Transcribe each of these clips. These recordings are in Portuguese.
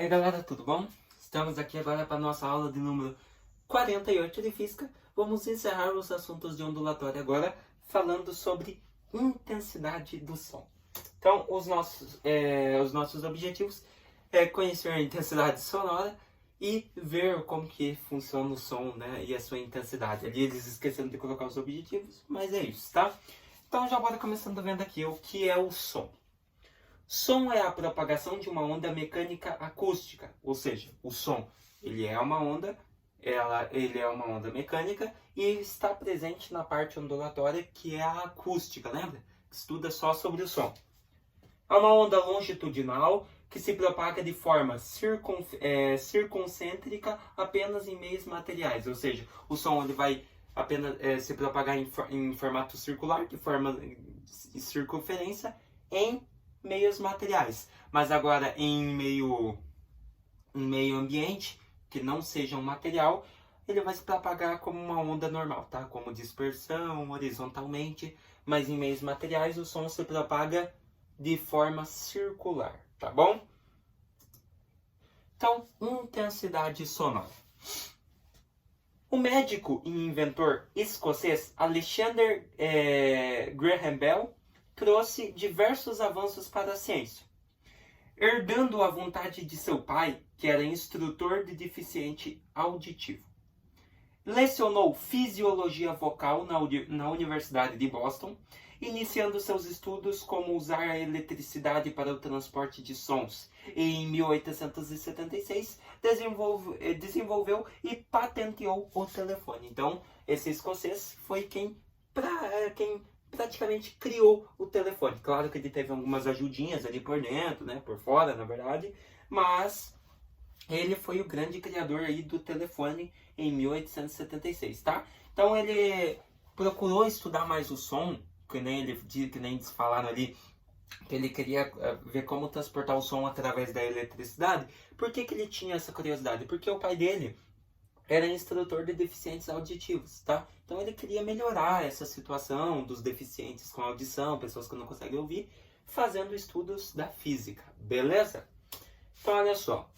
Aí galera, tudo bom? Estamos aqui agora para a nossa aula de número 48 de Física. Vamos encerrar os assuntos de ondulatória agora, falando sobre intensidade do som. Então, os nossos objetivos é conhecer a intensidade sonora e ver como que funciona o som, né, e a sua intensidade. Ali eles esqueceram de colocar os objetivos, mas é isso, tá? Então já bora começando vendo aqui o que é o som. Som é a propagação de uma onda mecânica acústica, ou seja, o som ele é uma onda mecânica e está presente na parte ondulatória que é a acústica, lembra? Estuda só sobre o som. É uma onda longitudinal que se propaga de forma circuncêntrica apenas em meios materiais, ou seja, o som ele vai apenas se propagar em formato circular, de forma circunferência, em meios materiais, mas agora em meio ambiente que não seja um material, ele vai se propagar como uma onda normal, tá? Como dispersão, horizontalmente, mas em meios materiais o som se propaga de forma circular, tá bom? Então, intensidade sonora. O médico e inventor escocês Alexander Graham Bell trouxe diversos avanços para a ciência, herdando a vontade de seu pai, que era instrutor de deficiente auditivo. Lecionou fisiologia vocal na Universidade de Boston, iniciando seus estudos como usar a eletricidade para o transporte de sons. E em 1876 desenvolveu e patenteou o telefone. Então, esse escocês foi quem praticamente criou o telefone. Claro que ele teve algumas ajudinhas ali por dentro, né, por fora, na verdade, mas ele foi o grande criador aí do telefone em 1876, tá? Então ele procurou estudar mais o som, que nem eles falaram ali, que ele queria ver como transportar o som através da eletricidade. Por que ele tinha essa curiosidade? Porque o pai dele era instrutor de deficientes auditivos, tá? Então ele queria melhorar essa situação dos deficientes com audição, pessoas que não conseguem ouvir, fazendo estudos da física, beleza? Então olha só,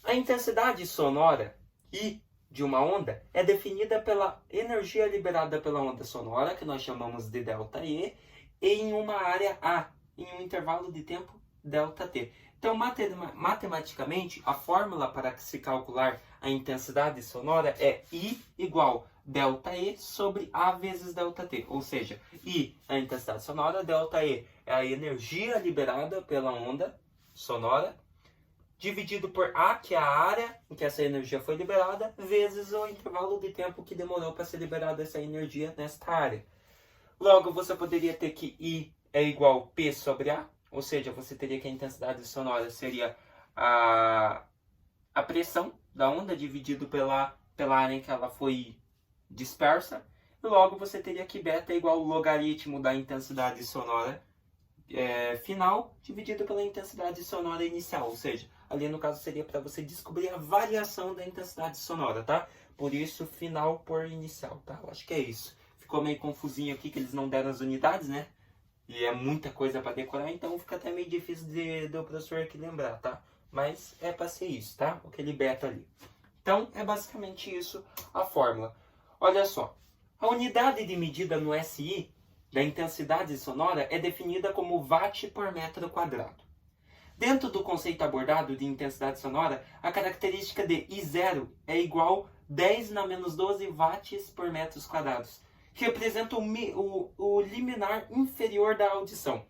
a intensidade sonora I de uma onda é definida pela energia liberada pela onda sonora, que nós chamamos de ΔE, em uma área A, em um intervalo de tempo ΔT. Então, matematicamente, a fórmula para se calcular a intensidade sonora é I igual ΔE sobre A vezes ΔT. Ou seja, I é a intensidade sonora, ΔE é a energia liberada pela onda sonora, dividido por A, que é a área em que essa energia foi liberada, vezes o intervalo de tempo que demorou para ser liberada essa energia nesta área. Logo, você poderia ter que I é igual P sobre A, ou seja, você teria que a intensidade sonora seria a pressão da onda dividido pela área em que ela foi dispersa. E logo você teria que beta é igual ao logaritmo da intensidade sonora final dividido pela intensidade sonora inicial. Ou seja, ali no caso seria para você descobrir a variação da intensidade sonora, tá? Por isso, final por inicial, tá? Eu acho que é isso. Ficou meio confusinho aqui que eles não deram as unidades, né? E é muita coisa para decorar, então fica até meio difícil do professor aqui lembrar, tá? Mas é para ser isso, tá? Aquele beta ali. Então, é basicamente isso a fórmula. Olha só, a unidade de medida no SI da intensidade sonora é definida como watt por metro quadrado. Dentro do conceito abordado de intensidade sonora, a característica de I0 é igual 10 na menos 12 watts por metros quadrados. Representa o limiar inferior da audição,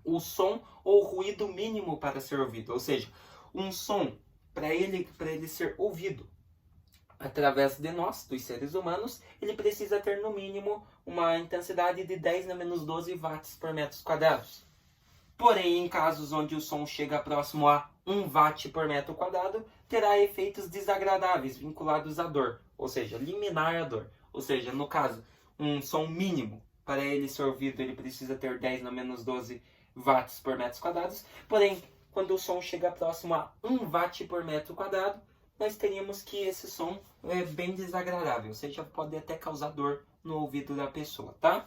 o som ou ruído mínimo para ser ouvido. Ou seja, um som, para ele ser ouvido através de nós, dos seres humanos, ele precisa ter no mínimo uma intensidade de 10 na menos 12 watts por metros quadrados. Porém, em casos onde o som chega próximo a 1 watt por metro quadrado, terá efeitos desagradáveis vinculados à dor, ou seja, liminar a dor. Ou seja, no caso, um som mínimo, para ele ser ouvido, ele precisa ter 10 na menos 12 watts por metros quadrados. Porém, quando o som chega próximo a 1 watt por metro quadrado, nós teríamos que esse som é bem desagradável, ou seja, pode até causar dor no ouvido da pessoa, tá?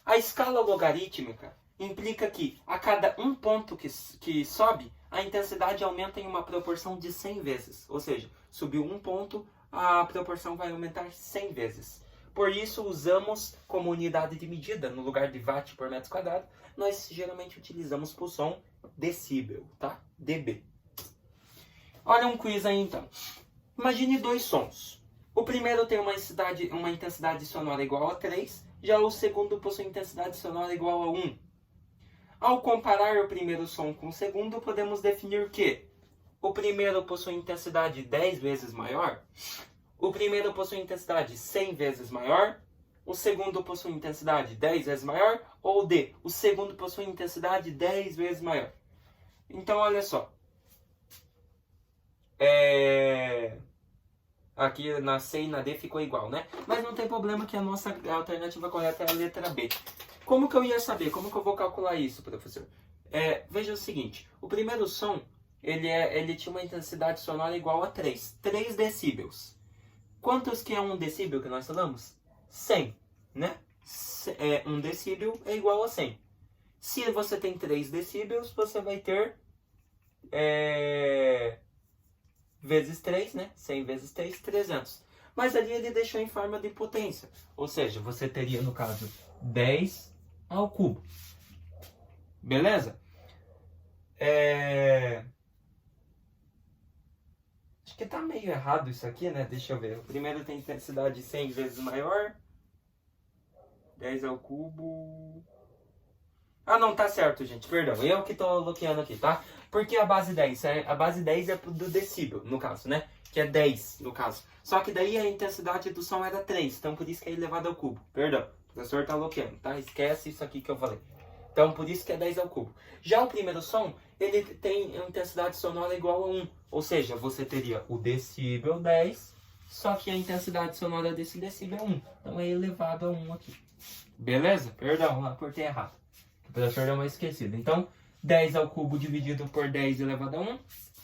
A escala logarítmica implica que a cada um ponto que sobe, a intensidade aumenta em uma proporção de 100 vezes. Ou seja, subiu um ponto, a proporção vai aumentar 100 vezes. Por isso, usamos como unidade de medida, no lugar de watt por metro quadrado, nós geralmente utilizamos para o som decibel, tá? dB. Olha um quiz aí então. Imagine dois sons. O primeiro tem uma intensidade sonora igual a 3, já o segundo possui intensidade sonora igual a 1. Ao comparar o primeiro som com o segundo, podemos definir que o primeiro possui intensidade 10 vezes maior, o primeiro possui intensidade 100 vezes maior, o segundo possui intensidade 10 vezes maior, ou D, o segundo possui intensidade 10 vezes maior. Então, olha só. Aqui na C e na D ficou igual, né? Mas não tem problema que a nossa alternativa correta é a letra B. Como que eu ia saber? Como que eu vou calcular isso, professor? Veja o seguinte. O primeiro som, ele tinha uma intensidade sonora igual a 3 decíbeis. Quantos que é 1 decíbel que nós falamos? 100, né? 1 decíbel é igual a 100. Se você tem 3 decíbeis, você vai ter... vezes 3, né? 100 vezes 3, 300. Mas ali ele deixou em forma de potência. Ou seja, você teria, no caso, 10 ao cubo. Beleza? Acho que tá meio errado isso aqui, né? Deixa eu ver. O primeiro tem intensidade 100 vezes maior. 10 ao cubo... Ah, não, tá certo, gente. Perdão. Eu que tô bloqueando aqui, tá? Porque a base 10? A base 10 é do decíbel, no caso, né? Que é 10, no caso. Só que daí a intensidade do som era 3. Então, por isso que é elevado ao cubo. Perdão. O professor tá bloqueando, tá? Esquece isso aqui que eu falei. Então, por isso que é 10 ao cubo. Já o primeiro som, ele tem uma intensidade sonora igual a 1. Ou seja, você teria o decíbel 10, só que a intensidade sonora desse decíbel é 1. Então, é elevado a 1 aqui. Beleza? Perdão, apertei errado. O professor deu uma esquecida. Então, 10 ao cubo dividido por 10 elevado a 1,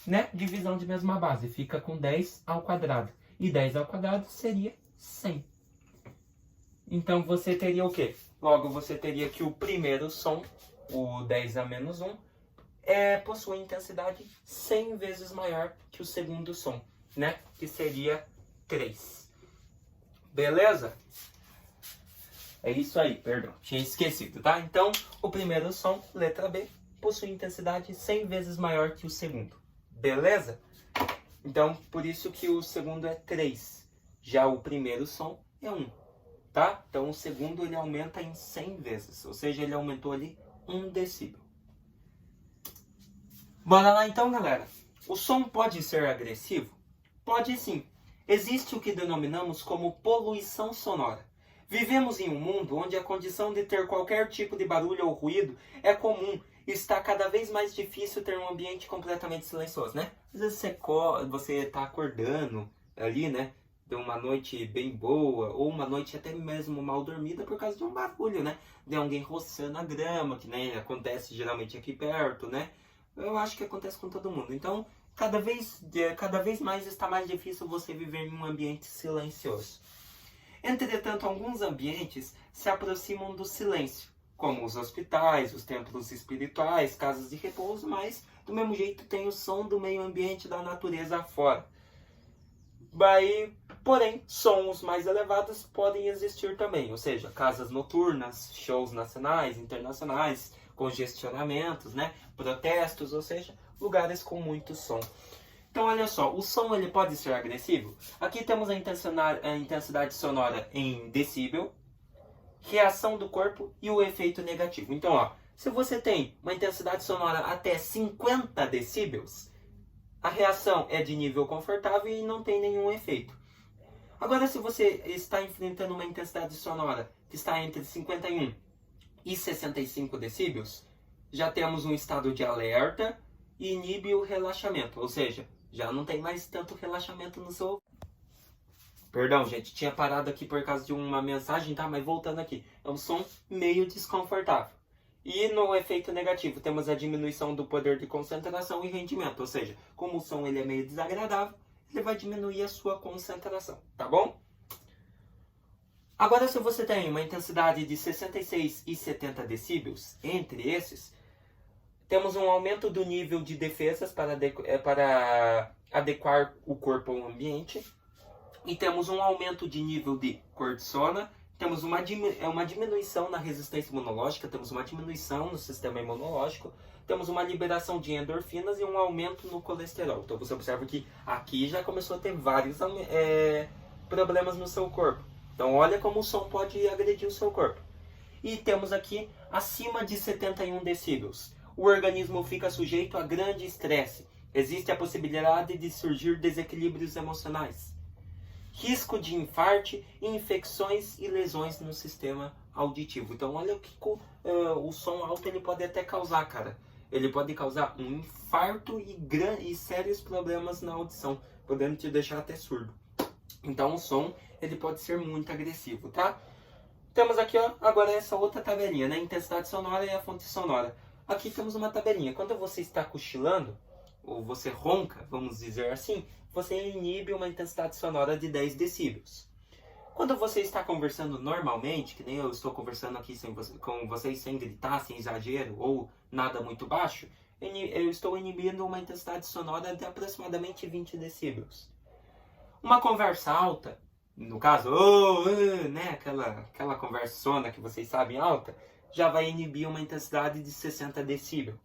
né? Divisão de mesma base. Fica com 10 ao quadrado. E 10 ao quadrado seria 100. Então, você teria o quê? Logo, você teria que o primeiro som, o 10 a menos 1, possui intensidade 100 vezes maior que o segundo som, né? Que seria 3. Beleza? É isso aí, perdão, tinha esquecido, tá? Então, o primeiro som, letra B, possui intensidade 100 vezes maior que o segundo. Beleza? Então, por isso que o segundo é 3. Já o primeiro som é 1, tá? Então, o segundo ele aumenta em 100 vezes, ou seja, ele aumentou ali 1 decíbel. Bora lá então, galera. O som pode ser agressivo? Pode sim. Existe o que denominamos como poluição sonora. Vivemos em um mundo onde a condição de ter qualquer tipo de barulho ou ruído é comum e está cada vez mais difícil ter um ambiente completamente silencioso, né? Às vezes você está acordando ali, né? De uma noite bem boa, ou uma noite até mesmo mal dormida por causa de um barulho, né? De alguém roçando a grama, que né, acontece geralmente aqui perto, né? Eu acho que acontece com todo mundo. Então, cada vez mais está mais difícil você viver em um ambiente silencioso. Entretanto, alguns ambientes se aproximam do silêncio, como os hospitais, os templos espirituais, casas de repouso, mas do mesmo jeito tem o som do meio ambiente da natureza afora. Porém, sons mais elevados podem existir também, ou seja, casas noturnas, shows nacionais, internacionais, congestionamentos, né? Protestos, ou seja, lugares com muito som. Então, olha só, o som ele pode ser agressivo. Aqui temos a intensidade sonora em decíbel, reação do corpo e o efeito negativo. Então, ó, se você tem uma intensidade sonora até 50 decíbeis, a reação é de nível confortável e não tem nenhum efeito. Agora, se você está enfrentando uma intensidade sonora que está entre 51 e 65 decíbeis, já temos um estado de alerta e inibe o relaxamento, ou seja, já não tem mais tanto relaxamento no seu... Perdão, gente, tinha parado aqui por causa de uma mensagem, tá? Mas voltando aqui, é um som meio desconfortável. E no efeito negativo, temos a diminuição do poder de concentração e rendimento, ou seja, como o som ele é meio desagradável, ele vai diminuir a sua concentração, tá bom? Agora, se você tem uma intensidade de 66 e 70 decíbeis, entre esses, Temos um aumento do nível de defesas para adequar o corpo ao ambiente. E temos um aumento de nível de cortisona. Temos uma diminuição na resistência imunológica. Temos uma diminuição no sistema imunológico. Temos uma liberação de endorfinas e um aumento no colesterol. Então você observa que aqui já começou a ter vários problemas no seu corpo. Então olha como o som pode agredir o seu corpo. E temos aqui acima de 71 decibéis. O organismo fica sujeito a grande estresse. Existe a possibilidade de surgir desequilíbrios emocionais. Risco de infarto, infecções e lesões no sistema auditivo. Então olha o que o som alto ele pode até causar, cara. Ele pode causar um infarto e sérios problemas na audição, podendo te deixar até surdo. Então o som ele pode ser muito agressivo, tá? Temos aqui, ó, agora essa outra tabelinha, né? Intensidade sonora e a fonte sonora. Aqui temos uma tabelinha. Quando você está cochilando, ou você ronca, vamos dizer assim, você inibe uma intensidade sonora de 10 decibéis. Quando você está conversando normalmente, que nem eu estou conversando aqui com vocês sem gritar, sem exagero, ou nada muito baixo, eu estou inibindo uma intensidade sonora de aproximadamente 20 decibéis. Uma conversa alta, no caso, né, aquela conversona que vocês sabem alta, já vai inibir uma intensidade de 60 decibéis.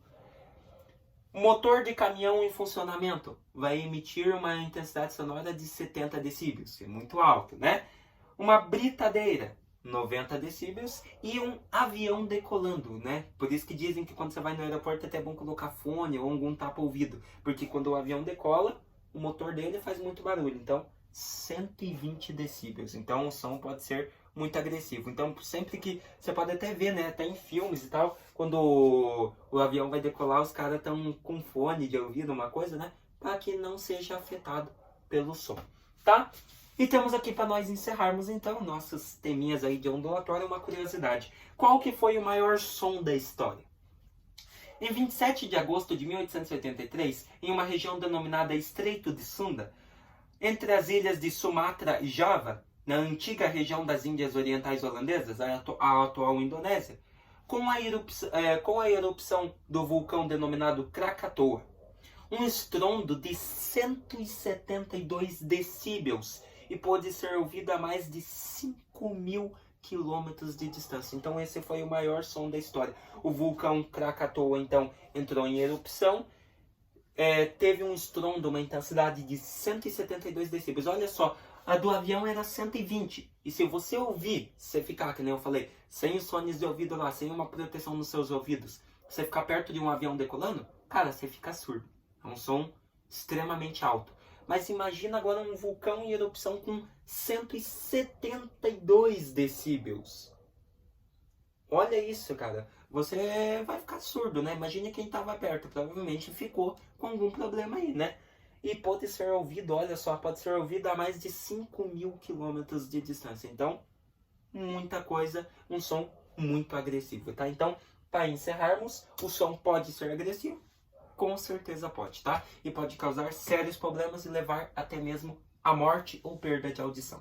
Motor de caminhão em funcionamento vai emitir uma intensidade sonora de 70 decibéis, é muito alto, né? Uma britadeira, 90 decibéis, e um avião decolando, né? Por isso que dizem que quando você vai no aeroporto é até bom colocar fone ou algum tapa-ouvido, porque quando o avião decola, o motor dele faz muito barulho, então 120 decibéis. Então o som pode ser muito agressivo. Então sempre que você pode até ver, né, até em filmes e tal, quando o avião vai decolar, os caras estão com fone de ouvido, uma coisa, né, para que não seja afetado pelo som, tá? E temos aqui para nós encerrarmos então nossos teminhas aí de ondulatório, uma curiosidade. Qual que foi o maior som da história? Em 27 de agosto de 1883, em uma região denominada Estreito de Sunda, entre as ilhas de Sumatra e Java, na antiga região das Índias Orientais Holandesas, a atual Indonésia, com a erupção do vulcão denominado Krakatoa, um estrondo de 172 decibéis e pôde ser ouvido a mais de 5.000 quilômetros de distância. Então esse foi o maior som da história. O vulcão Krakatoa, então, entrou em erupção, teve um estrondo, uma intensidade de 172 decibéis. Olha só, a do avião era 120. E se você ouvir, você ficar, que nem eu falei, sem os fones de ouvido lá, sem uma proteção nos seus ouvidos, você ficar perto de um avião decolando, cara, você fica surdo. É um som extremamente alto. Mas imagina agora um vulcão em erupção com 172 decibéis. Olha isso, cara. Você vai ficar surdo, né? Imagine quem estava perto. Provavelmente ficou com algum problema aí, né? E pode ser ouvido, olha só, pode ser ouvido a mais de 5.000 quilômetros de distância. Então, muita coisa, um som muito agressivo, tá? Então, para encerrarmos, o som pode ser agressivo? Com certeza pode, tá? E pode causar sérios problemas e levar até mesmo à morte ou perda de audição.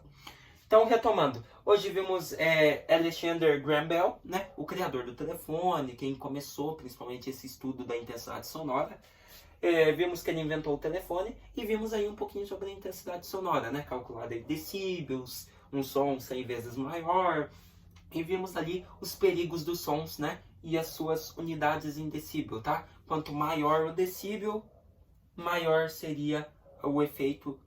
Então, retomando, hoje vimos Alexander Graham Bell, né? O criador do telefone, quem começou principalmente esse estudo da intensidade sonora. Vimos que ele inventou o telefone e vimos aí um pouquinho sobre a intensidade sonora, né? Calculada em decibéis, um som 100 vezes maior. E vimos ali os perigos dos sons, né? E as suas unidades em decibel, tá? Quanto maior o decibel, maior seria o efeito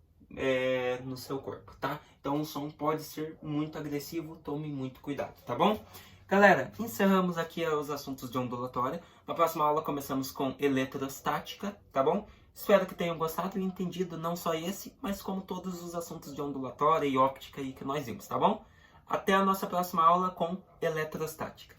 no seu corpo, tá? Então o som pode ser muito agressivo, tome muito cuidado, tá bom? Galera, encerramos aqui os assuntos de ondulatória. Na próxima aula começamos com eletrostática, tá bom? Espero que tenham gostado e entendido não só esse, mas como todos os assuntos de ondulatória e óptica aí que nós vimos, tá bom? Até a nossa próxima aula com eletrostática.